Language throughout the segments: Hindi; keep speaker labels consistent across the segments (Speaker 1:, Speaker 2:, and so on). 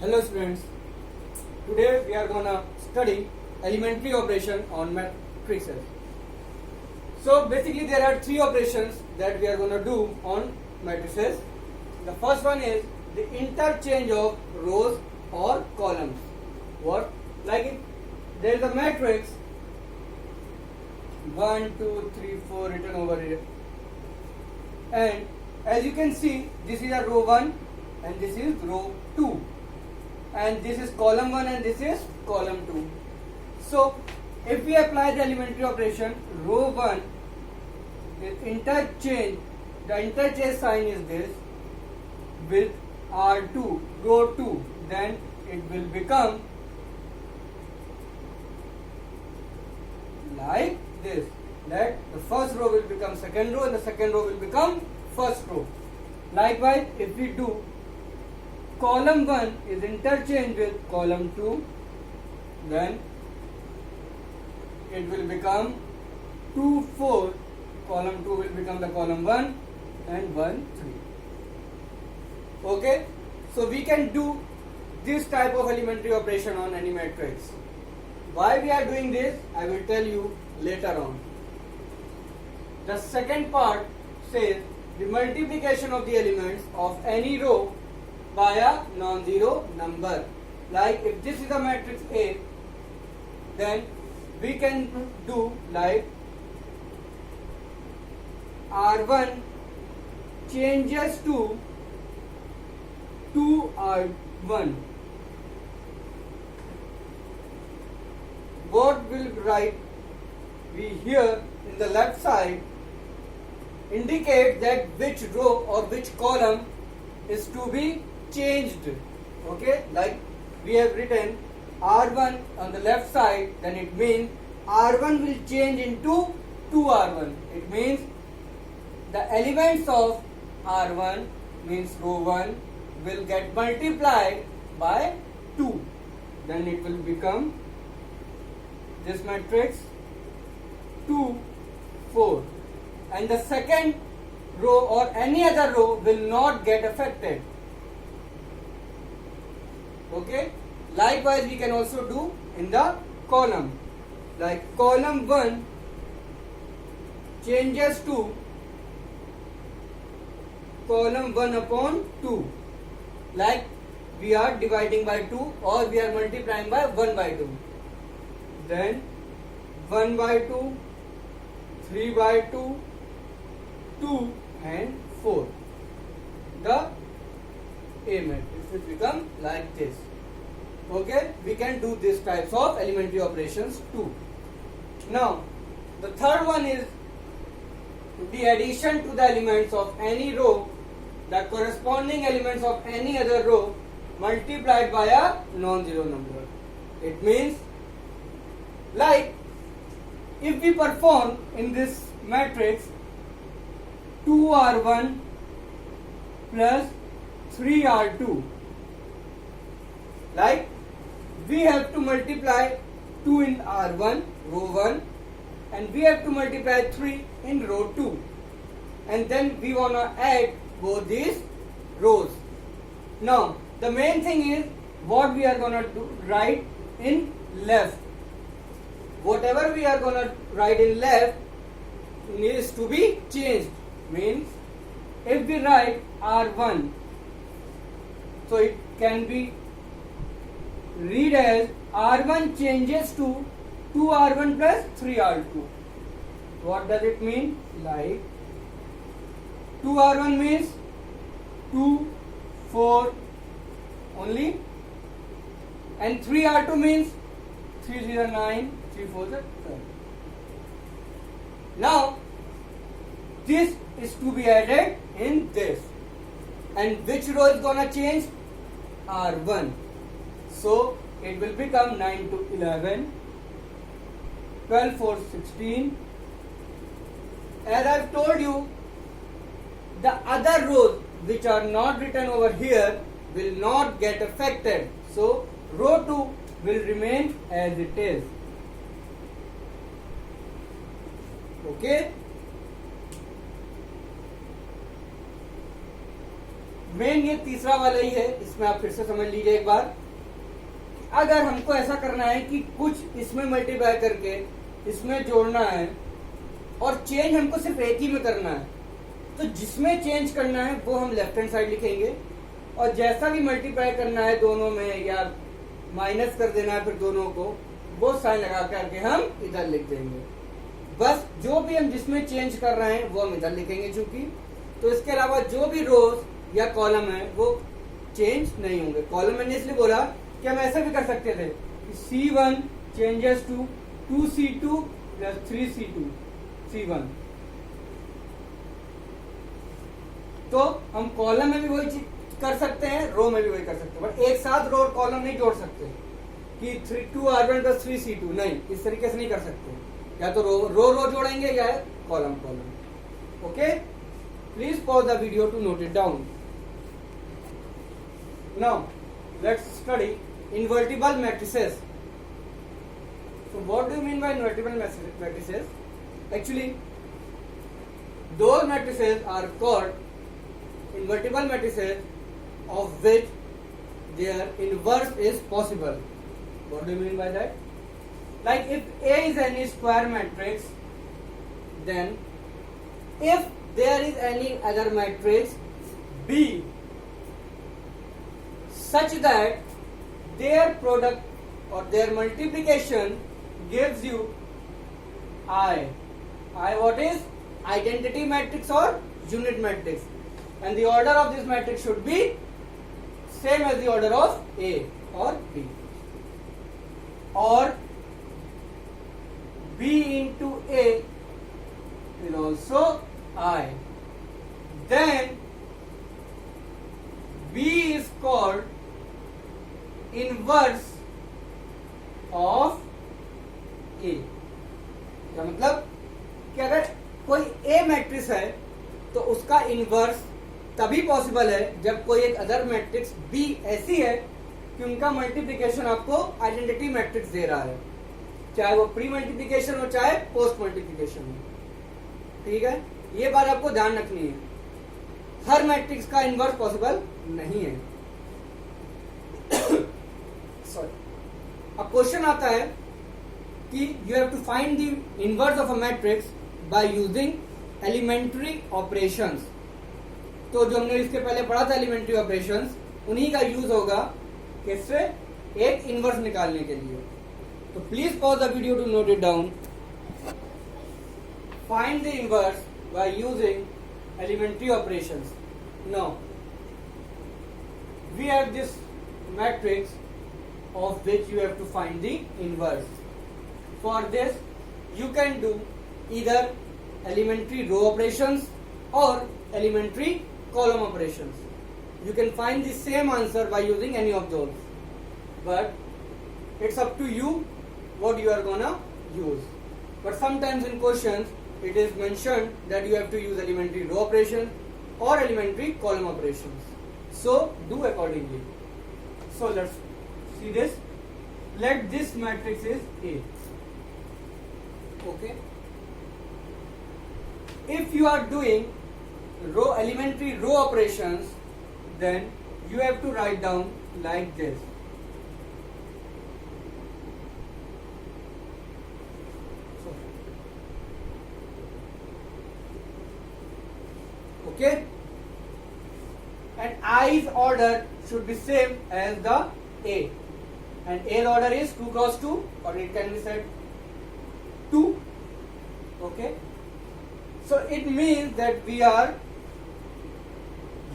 Speaker 1: Hello students, today we are gonna study elementary operation on matrices. So basically there are three operations that we are gonna do on matrices. The first one is the interchange of rows or columns. What? Like if there is a matrix 1, 2, 3, 4 written over here, and as you can see this is a row 1 and this is row 2. And this is column 1 and this is column 2. So if we apply the elementary operation, row 1 is interchange, the interchange sign is this with R2, row 2, then it will become like this, that the first row will become second row and the second row will become first row. Likewise, if we do column 1 is interchanged with column 2, then it will become 2, 4, column 2 will become the column 1 and 1, 3. Okay, so we can do this type of elementary operation on any matrix. Why we are doing this, I will tell you later on. The second part says the multiplication of the elements of any row by a non-zero number. Like if this is a matrix A, then we can do like R1 changes to 2R1. What will write we here in the left side indicate that which row or which column is to be changed. Okay, like we have written R1 on the left side, then it means R1 will change into 2R1. It means the elements of R1 means row 1 will get multiplied by 2. Then it will become this matrix 2, 4. And the second row or any other row will not get affected. Okay, likewise we can also do in the column, like column 1 changes to column 1 upon 2, like we are dividing by 2 or we are multiplying by 1 by 2, then 1 by 2, 3 by 2, 2 and 4. The A matrix will become like this. Okay, we can do these types of elementary operations too. Now, the third one is the addition to the elements of any row, the corresponding elements of any other row multiplied by a non-zero number. It means like if we perform in this matrix 2R1 plus 3R2, like we have to multiply 2 in R1, row 1, and we have to multiply 3 in row 2, and then we want to add both these rows. Now the main thing is what we are going to do, write in left. Whatever we are going to write in left needs to be changed. Means if we write R1, so it can be read as R1 changes to 2R1 plus 3R2. What does it mean? Like 2R1 means 2, 4 only, and 3R2 means 3 0 9, 3 4 12. Now this is to be added in this, and which row is gonna change? R1. So it will become 9 to 11, 12 4 16. As I have told you, the other rows which are not written over here will not get affected. So row 2 will remain as it is. Okay. Main ये तीसरा वाला ही है, इसमें आप फिर से समझ लीजिए एक बार। अगर हमको ऐसा करना है कि कुछ इसमें मल्टीप्लाई करके इसमें जोड़ना है और चेंज हमको सिर्फ एक ही में करना है, तो जिसमें चेंज करना है वो हम लेफ्ट हैंड साइड लिखेंगे, और जैसा भी मल्टीप्लाई करना है दोनों में या माइनस कर देना है फिर दोनों को, वो साइन लगा करके हम इधर लिख देंगे। बस जो भी हम जिसमें चेंज कर रहे हैं वो हम इधर लिखेंगे चूंकि, तो इसके अलावा जो भी रोज या कॉलम है वो चेंज नहीं होंगे। कॉलम मैंने इसलिए बोला कि हम ऐसा भी कर सकते थे कि C1 changes to 2C2 plus 3C2 C1, तो हम कॉलम में भी वही चीज कर सकते हैं, रो में भी वही कर सकते हैं, बट एक साथ रो और कॉलम नहीं जोड़ सकते कि 2R1 प्लस 3C2, नहीं, इस तरीके से नहीं कर सकते। या तो रो जोड़ेंगे या column column. Okay, please pause the video to note it down. Now let's study invertible matrices. So what do you mean by invertible matrices? Actually, those matrices are called invertible matrices of which their inverse is possible. What do you mean by that? Like if A is any square matrix, then if there is any other matrix B such that their product or their multiplication gives you I. What is? Identity matrix or unit matrix, and the order of this matrix should be same as the order of A or B, or B into A is also I. Then B is called inverse of A. क्या मतलब कि अगर कोई ए मैट्रिक्स है तो उसका इनवर्स तभी पॉसिबल है जब कोई एक अदर मैट्रिक्स बी ऐसी है कि उनका मल्टीप्लिकेशन आपको आइडेंटिटी मैट्रिक्स दे रहा है, चाहे वो प्री मल्टीप्लिकेशन हो चाहे पोस्ट मल्टीप्लिकेशन हो। ठीक है, ये बात आपको ध्यान रखनी है, हर मैट्रिक्स का इनवर्स पॉसिबल नहीं है। अब क्वेश्चन आता है कि you have to find the inverse of a matrix by using elementary operations. तो जो हमने इसके पहले पढ़ा था एलिमेंट्री ऑपरेशंस, उन्हीं का यूज होगा किससे, एक इनवर्स निकालने के लिए। तो please pause the video to note it down. Find the inverse by using elementary operations. Now we have this matrix of which you have to find the inverse. For this you can do either elementary row operations or elementary column operations. You can find the same answer by using any of those, but it's up to you what you are gonna use. But sometimes in questions it is mentioned that you have to use elementary row operations or elementary column operations, so do accordingly. So let's see this. Let this matrix is A. Okay. If you are doing elementary row operations, then you have to write down like this. Okay. And I's order should be same as the A. And A order is 2 cross 2, or it can be said 2. Okay, so it means that we are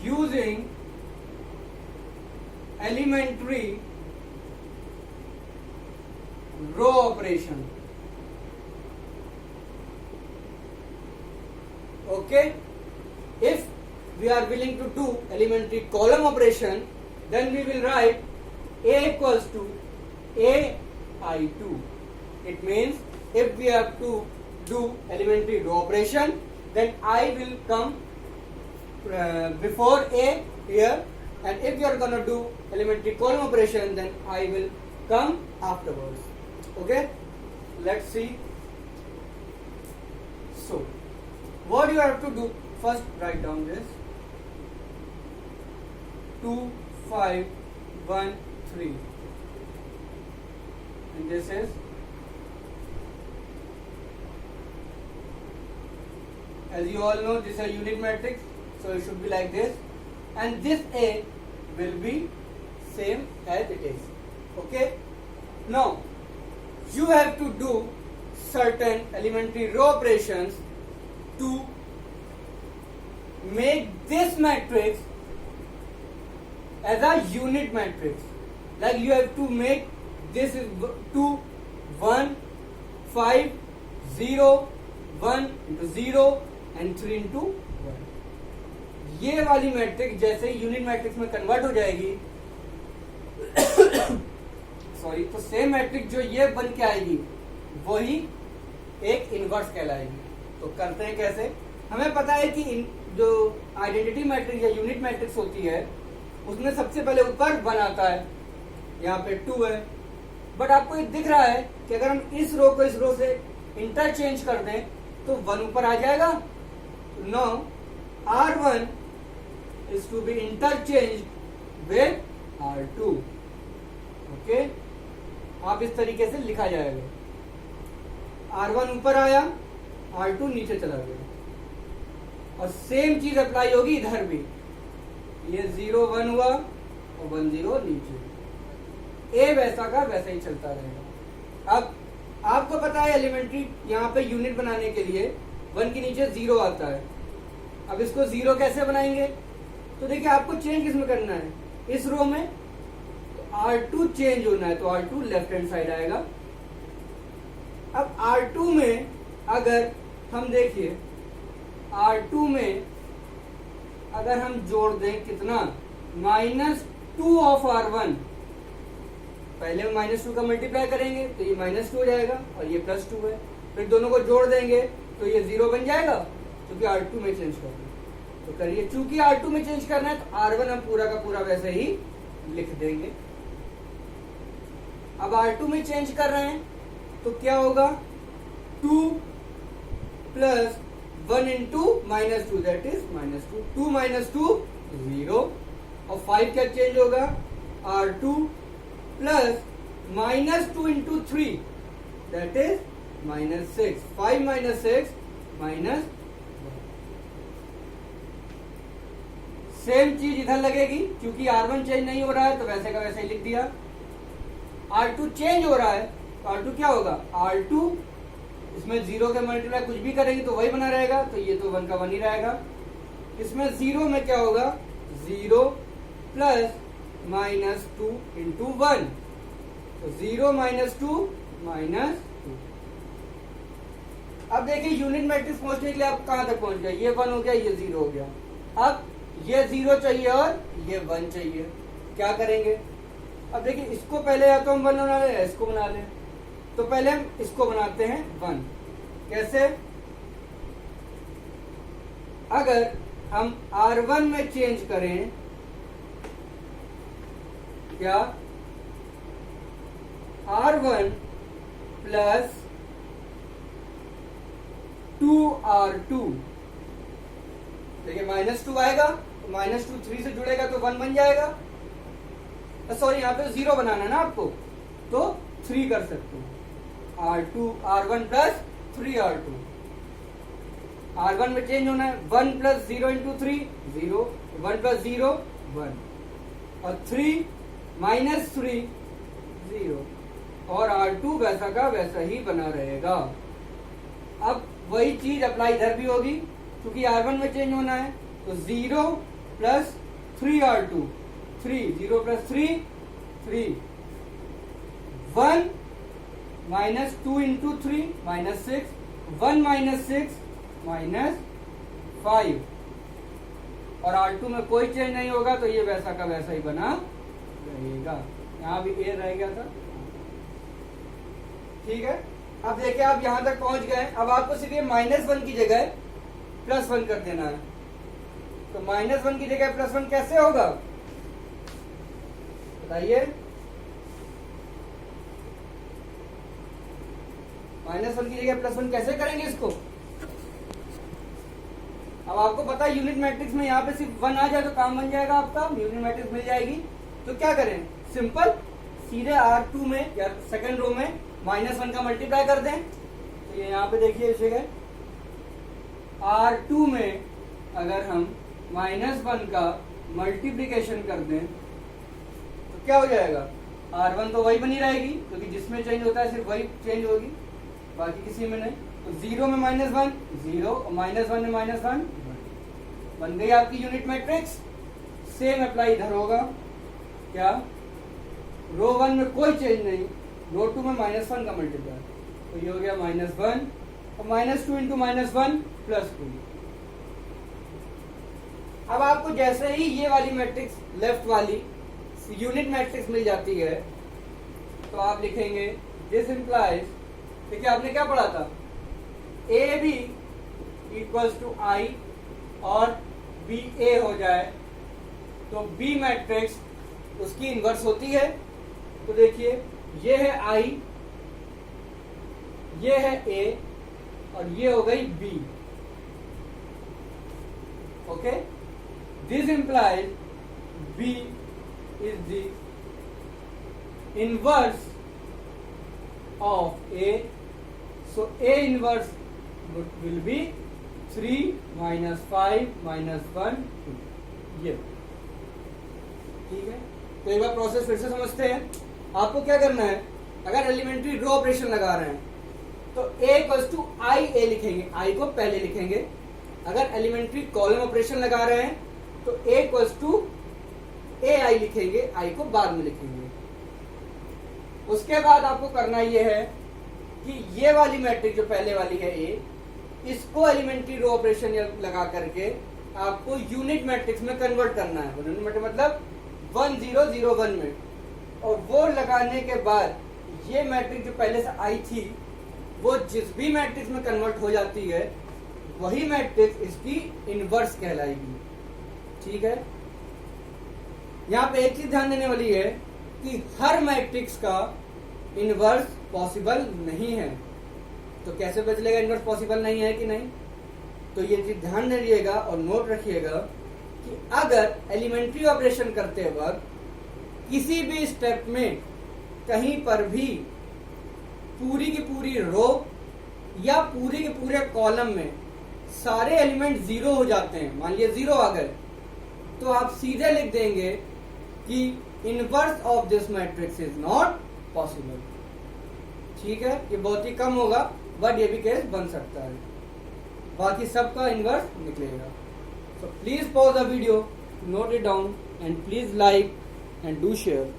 Speaker 1: using elementary row operation. Okay, if we are willing to do elementary column operation, then we will write A equals to AI2. It means if we have to do elementary row operation, then I will come before A here, and if you are going to do elementary column operation, then I will come afterwards. Okay, let's see. So what you have to do, first write down this. 2 5 1 3, and this is as you all know this is a unit matrix, so it should be like this, and this A will be same as it is. Okay, now you have to do certain elementary row operations to make this matrix as a unit matrix. Like you have to make this is 2 1 5 0 1 into 0 and 3 into 1. ये वाली मैट्रिक्स जैसे यूनिट मैट्रिक्स में कन्वर्ट हो जाएगी सॉरी, तो सेम मैट्रिक्स जो ये बन के आएगी वही एक इनवर्स कहलाएगी. तो करते हैं कैसे? हमें पता है कि जो आइडेंटिटी मैट्रिक्स या यूनिट मैट्रिक्स होती है उसमें सबसे पहले ऊपर 1 आता है, यहाँ पे 2 है, बट आपको ये दिख रहा है कि अगर हम इस रो को इस रो से इंटरचेंज कर दें तो 1 ऊपर आ जाएगा. No R1 is to be interchanged with R2. Okay, आप इस तरीके से लिखा जाएगा. R1 ऊपर आया, R2 नीचे चला गया, और सेम चीज अप्लाई होगी इधर भी. ये 0 1 हुआ और 1 0 नीचे. ए वैसा का वैसा ही चलता रहेगा. अब आपको पता है एलिमेंट्री यहाँ पे यूनिट बनाने के लिए 1 के नीचे 0 आता है. अब इसको 0 कैसे बनाएंगे? तो देखिए आपको चेंज किसमें करना है, इस रो में. तो R2 चेंज होना है, तो R2 लेफ्ट हैंड साइड आएगा. अब R2 में अगर हम देखिए R2 में अगर हम जोड़ दें कितना, -2 ऑफ R1, पहले हम -2 का मल्टीप्लाई करेंगे तो ये -2 हो जाएगा और ये +2 है. फिर दोनों को जोड़ देंगे तो ये 0 बन जाएगा क्योंकि R2 में चेंज करना है. तो करिए, चूंकि R2 में चेंज करना है तो R1 हम पूरा का पूरा वैसे ही लिख देंगे. अब R2 में चेंज कर रहे हैं तो क्या होगा, 2 प्लस 1 इंटू -2 दैट इज -2. 2 -2 0, और 5 क्या चेंज होगा, R2 plus -2 into 3 that is -6. 5 -6 -1. Same चीज इधर लगेगी, क्योंकि R1 चेंज नहीं हो रहा है तो वैसे का वैसे ही लिख दिया. R2 चेंज हो रहा है तो R2 क्या होगा, R2 इसमें 0 के मल्टीप्लाई कुछ भी करेंगे तो वही बना रहेगा, तो ये तो 1 का 1 ही रहेगा. इसमें 0 में क्या होगा, 0 प्लस -2 इंटू 1, तो 0 -2 -2. अब देखिए यूनिट मैट्रिक्स पहुंचने के लिए आप कहां तक पहुंच गए, ये 1 हो गया, ये 0 हो गया. अब ये 0 चाहिए और ये 1 चाहिए. क्या करेंगे, अब देखिए इसको पहले या तो हम 1 बना लें या इसको बना लें. तो पहले हम इसको बनाते हैं 1. कैसे, अगर हम R1 में चेंज करें, क्या R1 प्लस 2R2, देखिए -2 आएगा तो -2 3 से जुड़ेगा तो 1 बन जाएगा. सॉरी, यहाँ पे 0 बनाना है ना आपको, तो 3 कर सकते हैं. R1 plus 3R2. R1 में चेंज होना है, 1 प्लस 0 इंटू 3 0, 1 प्लस 0 1, और 3 -3 0, और R2 वैसा का वैसा ही बना रहेगा. अब वही चीज अप्लाई इधर भी होगी, क्योंकि R1 में चेंज होना है, तो 0 प्लस 3R2, 3 0 प्लस 3 3, 1 -2 इंटू 3 -6, 1 -6 -5, और R2 में कोई चेंज नहीं होगा तो ये वैसा का वैसा ही बना रहेगा. यहाँ भी ए रह गया था. ठीक है, अब देखिए आप यहां तक पहुंच गए. अब आपको सिर्फ ये -1 की जगह +1 कर देना है. तो -1 की जगह +1 कैसे होगा बताइए, -1 की जगह +1 कैसे करेंगे इसको. अब आपको पता है यूनिट मैट्रिक्स में यहाँ पे सिर्फ 1 आ जाए तो काम बन जाएगा आपका, यूनिट मैट्रिक्स मिल जाएगी। तो क्या करें, सिंपल सीधे R2 में या सेकंड रो में -1 का मल्टीप्लाई कर दें। तो ये यहाँ पे देखिए इस जगह R2 में अगर हम -1 का मल्टीप्लीकेशन कर दें तो क्या हो जाएगा, R1 तो वही बनी रहेगी क्योंकि जिसमें चेंज होता है सिर्फ वही चेंज होगी, बाकी किसी में नहीं। तो 0 में -1 0 और -1 में -1 बन गई आपकी यूनिट मैट्रिक्स। सेम अप्लाई इधर होगा, क्या रो 1 में कोई चेंज नहीं, रो 2 में -1 का मल्टीप्लाई, तो ये हो गया -1 और -2 इंटू -1 +2। अब आपको जैसे ही ये वाली मैट्रिक्स लेफ्ट वाली यूनिट मैट्रिक्स मिल जाती है तो आप लिखेंगे दिस इंप्लाइज, देखिए आपने क्या पढ़ा था, ए बी इक्वल्स टू आई और बी ए हो जाए तो बी मैट्रिक्स उसकी इनवर्स होती है। तो देखिए ये है आई, ये है ए और ये हो गई B. Okay, this implies B is the inverse of A, so A inverse will be 3 - 5 - 1 2, ये ठीक है। तो एक बार प्रोसेस फिर से समझते हैं। आपको क्या करना है, अगर एलिमेंट्री रो ऑपरेशन लगा रहे हैं तो A = IA लिखेंगे, I को पहले लिखेंगे। अगर एलिमेंट्री कॉलम ऑपरेशन लगा रहे हैं तो A = AI लिखेंगे, I को बाद में लिखेंगे। उसके बाद आपको करना ये है कि ये वाली मैट्रिक्स जो पहले वाली है ए, इसको एलिमेंट्री रो ऑपरेशन लगा करके आपको यूनिट मैट्रिक्स में कन्वर्ट करना है। यूनिट मैट्रिक्स मतलब 1 0 0 1 में, और वो लगाने के बाद ये मैट्रिक्स जो पहले से आई थी वो जिस भी मैट्रिक्स में कन्वर्ट हो जाती है वही मैट्रिक्स इसकी इनवर्स कहलाएगी। ठीक है, यहाँ पे एक चीज ध्यान देने वाली है कि हर मैट्रिक्स का इनवर्स पॉसिबल नहीं है। तो कैसे पता चलेगा इनवर्स पॉसिबल नहीं है कि नहीं, तो ये चीज ध्यान दीजिएगा और नोट रखिएगा कि अगर एलिमेंट्री ऑपरेशन करते वक्त किसी भी स्टेप में कहीं पर भी पूरी की पूरी रो या पूरे के पूरे कॉलम में सारे एलिमेंट 0 हो जाते हैं, मान लिया 0 आ गए, तो आप सीधे लिख देंगे कि inverse of this matrix is not possible. ठीक है, ये बहुत ही कम होगा बट ये भी केस बन सकता है, बाकी सबका इनवर्स निकलेगा। So please pause the video, note it down and please like and do share.